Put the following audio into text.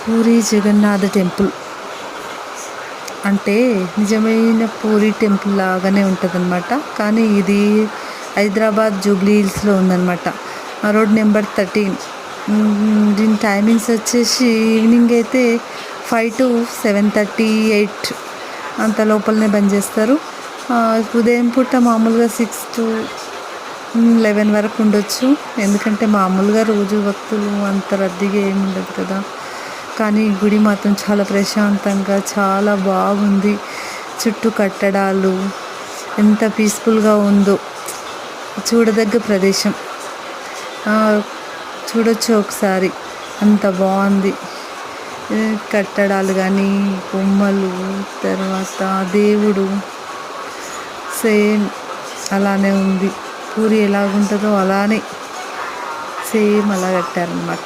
Puri Jagannath temple అంటే నిజమైన puri temple లాగానే ఉంటుందన్నమాట. కానీ ఇది హైదరాబాద్ జూబ్లీ హిల్స్లో ఉందన్నమాట. Road number 13. దీని టైమింగ్స్ వచ్చేసి ఈవినింగ్ అయితే 5 to 7:30, 8 అంత లోపలనే బంద్ చేస్తారు. ఉదయం పూట మామూలుగా 6 to 11 వరకు ఉండొచ్చు. ఎందుకంటే మామూలుగా రోజు భక్తులు అంత రద్దీగా ఏమి ఉండదు కదా. కానీ గుడి మాత్రం చాలా ప్రశాంతంగా చాలా బాగుంది. చుట్టూ కట్టడాలు ఎంత పీస్ఫుల్గా ఉందో చూడదగ్గ ప్రదేశం. చూడొచ్చు ఒకసారి, అంత బాగుంది. కట్టడాలు కానీ బొమ్మలు, తర్వాత దేవుడు సేమ్ అలానే ఉంది. పూరి ఎలాగుంటుందో అలానే సేమ్ అలా కట్టారనమాట.